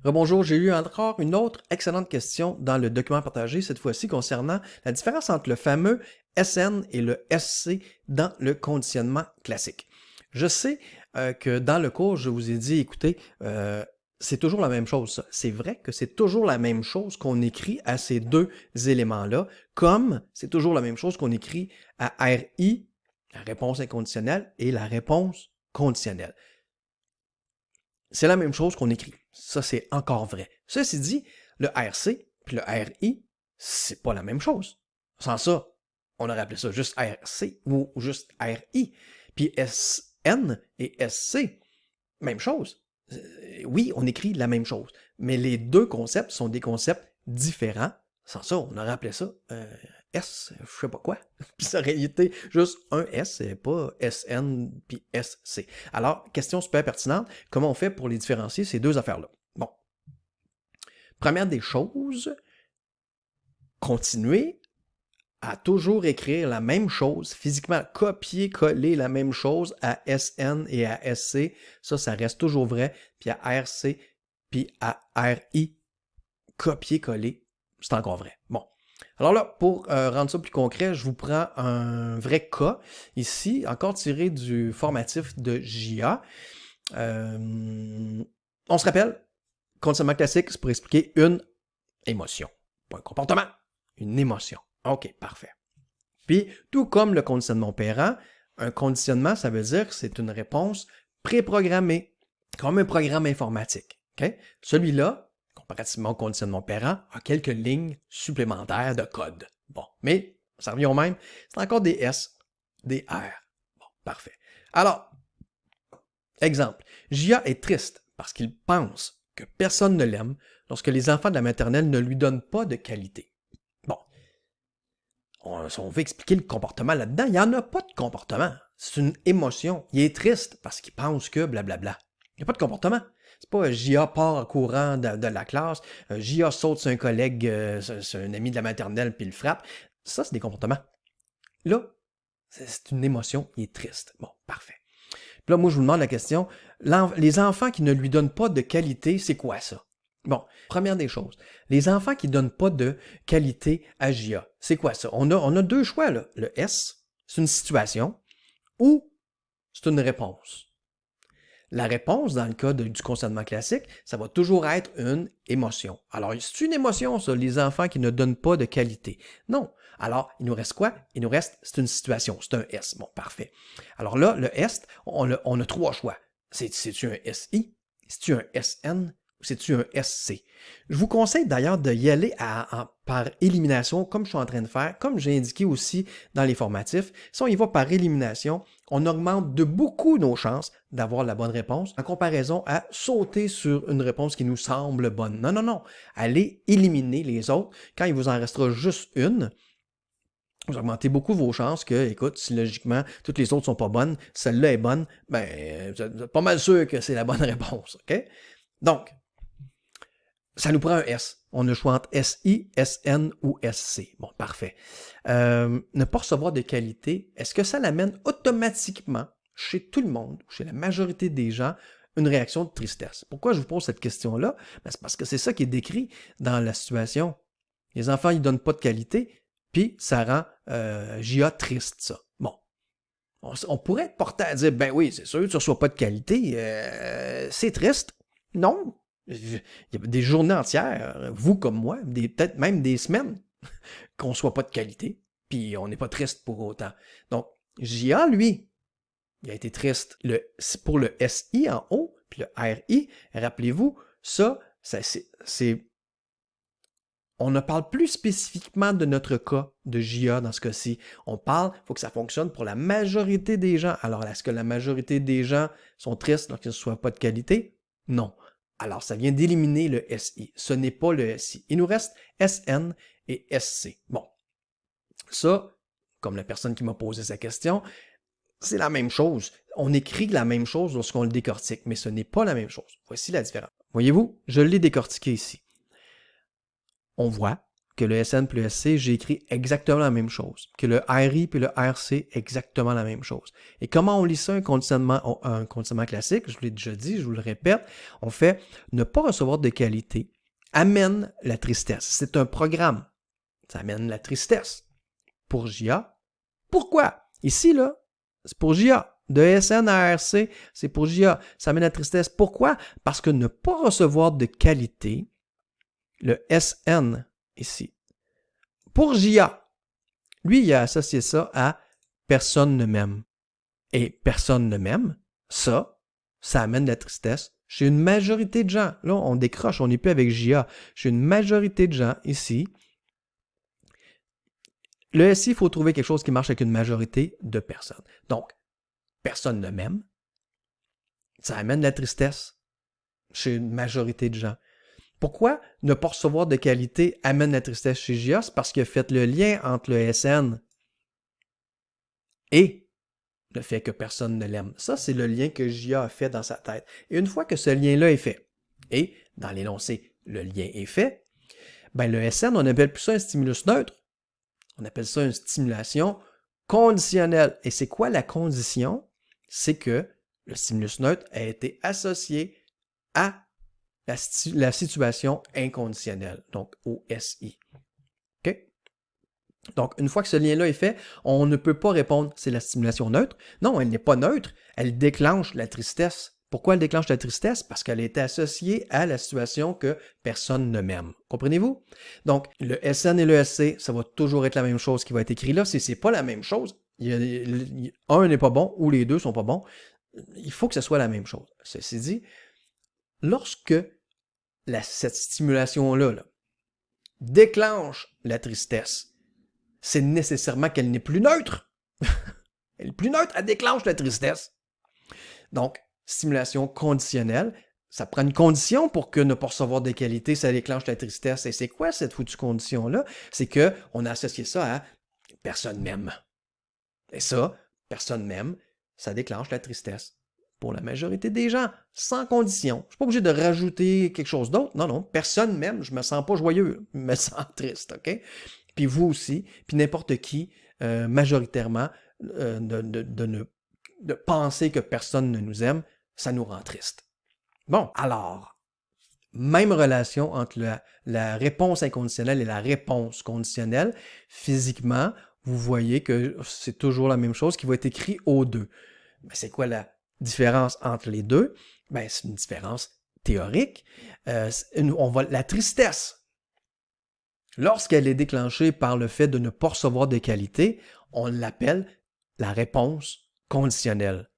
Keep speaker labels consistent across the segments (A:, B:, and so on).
A: Rebonjour, j'ai eu encore une autre excellente question dans le document partagé, cette fois-ci concernant la différence entre le fameux SN et le SC dans le conditionnement classique. Je sais que dans le cours, je vous ai dit, écoutez, c'est toujours la même chose, ça. C'est vrai que c'est toujours la même chose qu'on écrit à ces deux éléments-là, comme c'est toujours la même chose qu'on écrit à RI, la réponse inconditionnelle, et la réponse conditionnelle. C'est la même chose qu'on écrit. Ça, c'est encore vrai. Ceci dit, le RC puis le RI, c'est pas la même chose. Sans ça, on aurait appelé ça juste RC ou juste RI. Puis SN et SC, même chose. Oui, on écrit la même chose, mais les deux concepts sont des concepts différents. Sans ça, on aurait appelé ça S, je sais pas quoi. Puis ça aurait été juste un S, et pas SN puis SC. Alors, question super pertinente, comment on fait pour les différencier ces deux affaires-là? Bon. Première des choses, continuer à toujours écrire la même chose, physiquement copier-coller la même chose à SN et à SC, ça reste toujours vrai, puis à RC, puis à RI, copier-coller, c'est encore vrai. Bon. Alors là, pour rendre ça plus concret, je vous prends un vrai cas ici, encore tiré du formatif de JA. On se rappelle, conditionnement classique, c'est pour expliquer une émotion, pas un comportement, une émotion. OK, parfait. Puis, tout comme le conditionnement opérant, un conditionnement, ça veut dire que c'est une réponse préprogrammée, comme un programme informatique. Okay? Celui-là, comparativement au conditionnement opérant, a quelques lignes supplémentaires de code. Bon, mais ça revient au même, c'est encore des S, des R. Bon, parfait. Alors, exemple, Gia est triste parce qu'il pense que personne ne l'aime lorsque les enfants de la maternelle ne lui donnent pas de qualité. Bon, si on veut expliquer le comportement là-dedans, il n'y en a pas de comportement. C'est une émotion. Il est triste parce qu'il pense que blablabla. Il n'y a pas de comportement. C'est pas J.A. part courant de la classe, J.A. saute sur un collègue, sur un ami de la maternelle, puis le frappe. Ça, c'est des comportements. Là, c'est une émotion, il est triste. Bon, parfait. Puis là, moi, je vous demande la question, les enfants qui ne lui donnent pas de qualité, c'est quoi ça? Bon, première des choses, les enfants qui ne donnent pas de qualité à JA, c'est quoi ça? On a deux choix, là. Le S, c'est une situation, ou c'est une réponse. La réponse, dans le cas du conditionnement classique, ça va toujours être une émotion. Alors, c'est une émotion, ça, les enfants qui ne donnent pas de qualité. Non. Alors, il nous reste quoi? Il nous reste, c'est une situation, c'est un S. Bon, parfait. Alors là, le S, on a trois choix. C'est-tu un SI? C'est-tu un SN? Ou c'est-tu un SC? Je vous conseille d'ailleurs d'y aller par élimination, comme je suis en train de faire, comme j'ai indiqué aussi dans les formatifs. Si on y va par élimination, on augmente de beaucoup nos chances d'avoir la bonne réponse en comparaison à sauter sur une réponse qui nous semble bonne. Non, non, non. Allez éliminer les autres. Quand il vous en restera juste une, vous augmentez beaucoup vos chances que, écoute, si logiquement toutes les autres sont pas bonnes, celle-là est bonne, ben, vous êtes pas mal sûr que c'est la bonne réponse, OK? Donc, ça nous prend un S. On a le choix entre SI, SN ou SC. Bon, parfait. Ne pas recevoir de qualité, est-ce que ça l'amène automatiquement chez tout le monde, chez la majorité des gens, une réaction de tristesse? Pourquoi je vous pose cette question-là? Ben, c'est parce que c'est ça qui est décrit dans la situation. Les enfants, ils donnent pas de qualité, puis ça rend JA triste, ça. Bon. On pourrait être porté à dire, ben oui, c'est sûr, tu ne reçois pas de qualité, c'est triste. Non. Il y a des journées entières, vous comme moi, peut-être même des semaines, qu'on ne soit pas de qualité, puis on n'est pas triste pour autant. Donc, JA, lui, il a été triste pour le SI en haut, puis le RI, rappelez-vous, ça c'est on ne parle plus spécifiquement de notre cas de JA dans ce cas-ci. Il faut que ça fonctionne pour la majorité des gens. Alors, est-ce que la majorité des gens sont tristes lorsqu'ils ne soient pas de qualité? Non. Alors, ça vient d'éliminer le SI. Ce n'est pas le SI. Il nous reste SN et SC. Bon. Ça, comme la personne qui m'a posé sa question, c'est la même chose. On écrit la même chose lorsqu'on le décortique, mais ce n'est pas la même chose. Voici la différence. Voyez-vous, je l'ai décortiqué ici. On voit que le SN plus le SC, j'ai écrit exactement la même chose. Que le RI puis le RC, exactement la même chose. Et comment on lit ça, un conditionnement classique? Je vous l'ai déjà dit, je vous le répète. On fait ne pas recevoir de qualité amène la tristesse. C'est un programme. Ça amène la tristesse. Pour JA, pourquoi? Ici, là, c'est pour JA. De SN à RC, c'est pour JA. Ça amène la tristesse. Pourquoi? Parce que ne pas recevoir de qualité, le SN ici. Pour JA, lui, il a associé ça à personne ne m'aime. Et personne ne m'aime, ça amène de la tristesse chez une majorité de gens. Là, on décroche, on n'est plus avec JA. Chez une majorité de gens ici, le SI, il faut trouver quelque chose qui marche avec une majorité de personnes. Donc, personne ne m'aime, ça amène de la tristesse chez une majorité de gens. Pourquoi ne pas recevoir de qualité amène la tristesse chez JA? C'est parce qu'il a fait le lien entre le SN et le fait que personne ne l'aime. Ça, c'est le lien que JA a fait dans sa tête. Et une fois que ce lien-là est fait, et dans l'énoncé, le lien est fait, ben le SN, on appelle plus ça un stimulus neutre. On appelle ça une stimulation conditionnelle. Et c'est quoi la condition? C'est que le stimulus neutre a été associé à la situation inconditionnelle, donc OSI. OK? Donc, une fois que ce lien-là est fait, on ne peut pas répondre c'est la stimulation neutre. Non, elle n'est pas neutre, elle déclenche la tristesse. Pourquoi elle déclenche la tristesse? Parce qu'elle est associée à la situation que personne ne m'aime. Comprenez-vous? Donc, le SN et le SC, ça va toujours être la même chose qui va être écrit là. Si c'est pas la même chose, un n'est pas bon ou les deux sont pas bons, il faut que ce soit la même chose. Ceci dit, lorsque cette stimulation-là déclenche la tristesse, c'est nécessairement qu'elle n'est plus neutre. Elle est plus neutre, elle déclenche la tristesse. Donc, stimulation conditionnelle, ça prend une condition pour que ne pas recevoir de qualité, ça déclenche la tristesse. Et c'est quoi cette foutue condition-là? C'est qu'on a associé ça à personne m'aime. Et ça, personne m'aime, ça déclenche la tristesse. Pour la majorité des gens, sans condition. Je ne suis pas obligé de rajouter quelque chose d'autre. Non, non, personne m'aime, je me sens pas joyeux, je me sens triste, OK? Puis vous aussi, puis n'importe qui, majoritairement, de penser que personne ne nous aime, ça nous rend triste. Bon, alors, même relation entre la réponse inconditionnelle et la réponse conditionnelle. Physiquement, vous voyez que c'est toujours la même chose qui va être écrit aux deux. Mais c'est quoi la différence entre les deux? Ben, c'est une différence théorique. La tristesse, lorsqu'elle est déclenchée par le fait de ne pas recevoir de qualité, on l'appelle la réponse conditionnelle.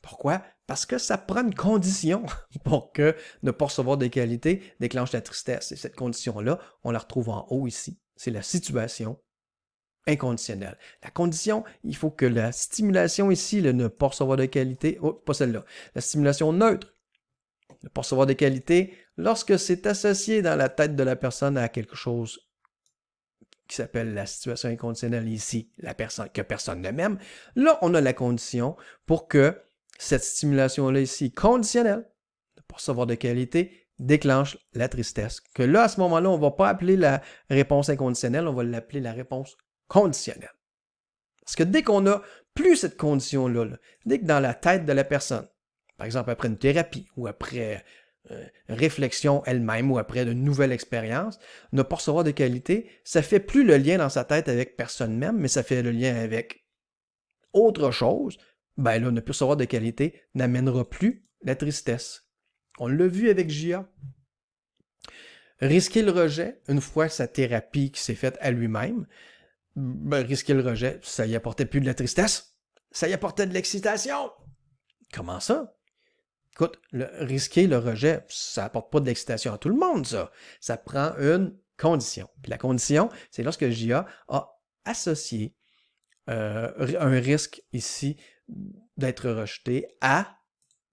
A: Pourquoi? Parce que ça prend une condition pour que ne pas recevoir de qualité déclenche la tristesse. Et cette condition-là, on la retrouve en haut ici. C'est la situation inconditionnelle. La condition, il faut que la stimulation ici, le ne pas recevoir de qualité, pas celle-là, la stimulation neutre, ne pas recevoir de qualité, lorsque c'est associé dans la tête de la personne à quelque chose qui s'appelle la situation inconditionnelle ici, que personne ne m'aime, là, on a la condition pour que cette stimulation-là ici, conditionnelle, ne pas recevoir de qualité, déclenche la tristesse. Que là, à ce moment-là, on ne va pas appeler la réponse inconditionnelle, on va l'appeler la réponse conditionnelle. Parce que dès qu'on n'a plus cette condition-là, dès que dans la tête de la personne, par exemple après une thérapie ou après réflexion elle-même ou après de nouvelles expériences, ne pas recevoir de qualité, ça fait plus le lien dans sa tête avec personne même, mais ça fait le lien avec autre chose. Ben là, ne plus recevoir de qualité n'amènera plus la tristesse. On l'a vu avec JA. Risquer le rejet, une fois sa thérapie qui s'est faite à lui-même, ben, risquer le rejet, ça y apportait plus de la tristesse, ça y apportait de l'excitation. Comment ça? Écoute, risquer le rejet, ça n'apporte pas de l'excitation à tout le monde, ça. Ça prend une condition. Puis la condition, c'est lorsque JA a associé un risque ici d'être rejeté à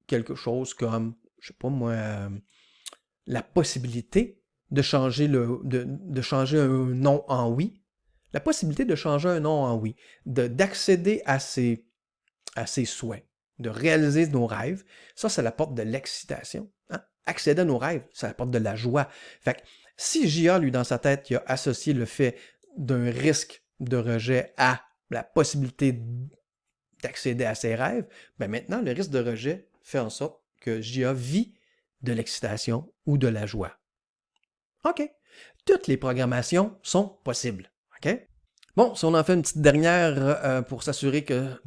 A: quelque chose comme, je sais pas moi, la possibilité de changer de changer un non en oui. La possibilité de changer un non en oui, d'accéder à ses souhaits, de réaliser nos rêves, ça apporte de l'excitation. Hein? Accéder à nos rêves, ça apporte de la joie. Fait que Si JA, lui, dans sa tête, il a associé le fait d'un risque de rejet à la possibilité d'accéder à ses rêves, ben maintenant, le risque de rejet fait en sorte que JA vit de l'excitation ou de la joie. OK. Toutes les programmations sont possibles. OK? Bon, si on en fait une petite dernière pour s'assurer que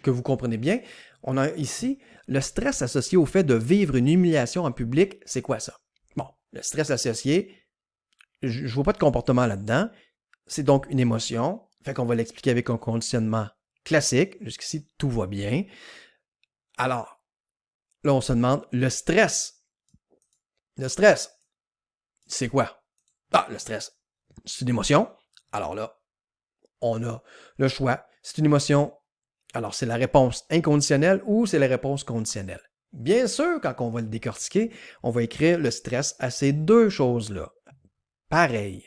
A: vous comprenez bien, on a ici le stress associé au fait de vivre une humiliation en public. C'est quoi ça? Bon, le stress associé, je ne vois pas de comportement là-dedans. C'est donc une émotion. Fait qu'on va l'expliquer avec un conditionnement classique. Jusqu'ici, tout va bien. Alors, là, on se demande, le stress. Le stress, c'est quoi? Ah, le stress, c'est une émotion. Alors là, on a le choix. C'est une émotion. Alors, c'est la réponse inconditionnelle ou c'est la réponse conditionnelle? Bien sûr, quand on va le décortiquer, on va écrire le stress à ces deux choses-là. Pareil.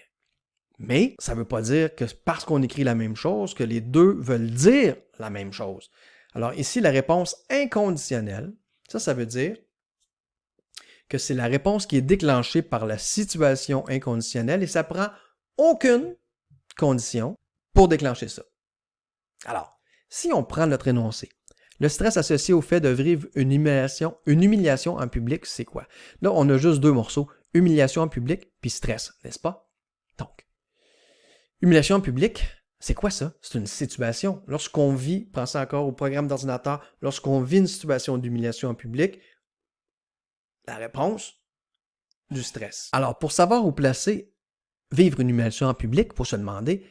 A: Mais ça ne veut pas dire que parce qu'on écrit la même chose, que les deux veulent dire la même chose. Alors ici, la réponse inconditionnelle, ça veut dire que c'est la réponse qui est déclenchée par la situation inconditionnelle et ça prend aucune condition pour déclencher ça. Alors, si on prend notre énoncé, le stress associé au fait de vivre une humiliation en public, c'est quoi? Là, on a juste deux morceaux, humiliation en public puis stress, n'est-ce pas? Donc, humiliation en public, c'est quoi ça? C'est une situation. Lorsqu'on vit, pensez encore au programme d'ordinateur, lorsqu'on vit une situation d'humiliation en public, la réponse, du stress. Alors, pour savoir où placer vivre une humiliation en public, il faut se demander,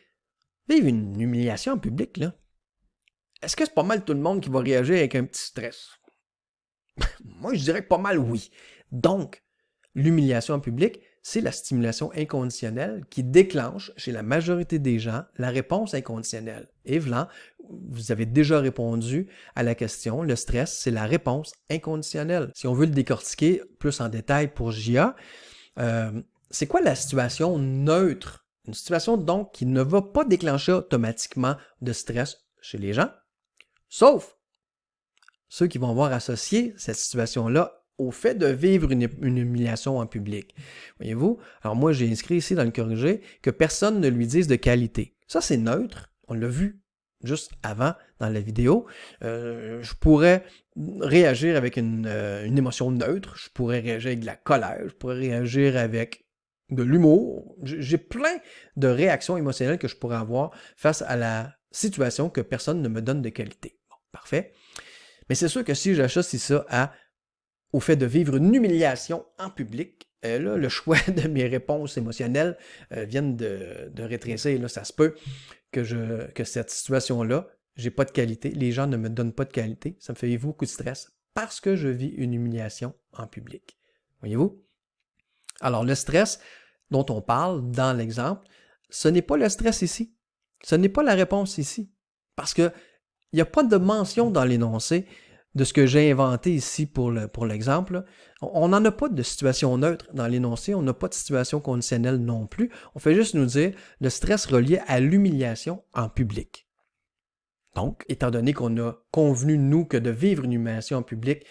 A: vivre une humiliation en public, là, est-ce que c'est pas mal tout le monde qui va réagir avec un petit stress? Moi, je dirais que pas mal oui. Donc, l'humiliation en public, c'est la stimulation inconditionnelle qui déclenche chez la majorité des gens la réponse inconditionnelle. Et Vlan, vous avez déjà répondu à la question, le stress, c'est la réponse inconditionnelle. Si on veut le décortiquer plus en détail pour JA, c'est quoi la situation neutre? Une situation donc qui ne va pas déclencher automatiquement de stress chez les gens, sauf ceux qui vont avoir associé cette situation-là au fait de vivre une humiliation en public. Voyez-vous? Alors moi, j'ai inscrit ici dans le corrigé que personne ne lui dise de qualité. Ça, c'est neutre. On l'a vu juste avant dans la vidéo. Je pourrais réagir avec une émotion neutre. Je pourrais réagir avec de la colère. Je pourrais réagir avec de l'humour. J'ai plein de réactions émotionnelles que je pourrais avoir face à la situation que personne ne me donne de qualité. Bon, parfait. Mais c'est sûr que si j'associe ça au fait de vivre une humiliation en public, là, le choix de mes réponses émotionnelles viennent de rétrécir. Là, ça se peut que cette situation-là, j'ai pas de qualité, les gens ne me donnent pas de qualité, ça me fait vivre beaucoup de stress parce que je vis une humiliation en public. Voyez-vous? Alors, le stress dont on parle dans l'exemple, ce n'est pas le stress ici. Ce n'est pas la réponse ici. Parce que il n'y a pas de mention dans l'énoncé de ce que j'ai inventé ici pour l'exemple. On n'en a pas de situation neutre dans l'énoncé, on n'a pas de situation conditionnelle non plus. On fait juste nous dire le stress relié à l'humiliation en public. Donc, étant donné qu'on a convenu, nous, que de vivre une humiliation en public,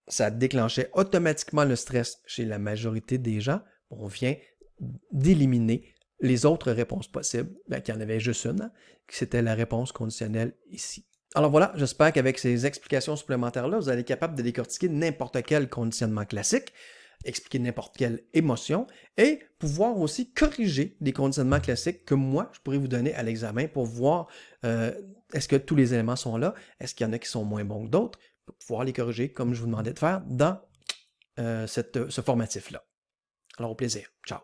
A: ça déclenchait automatiquement le stress chez la majorité des gens, on vient d'éliminer les autres réponses possibles, qu'il y en avait juste une, que c'était la réponse conditionnelle ici. Alors voilà, j'espère qu'avec ces explications supplémentaires-là, vous allez être capable de décortiquer n'importe quel conditionnement classique, expliquer n'importe quelle émotion et pouvoir aussi corriger des conditionnements classiques que moi, je pourrais vous donner à l'examen pour voir est-ce que tous les éléments sont là, est-ce qu'il y en a qui sont moins bons que d'autres, pour pouvoir les corriger comme je vous demandais de faire dans ce formatif-là. Alors au plaisir. Ciao.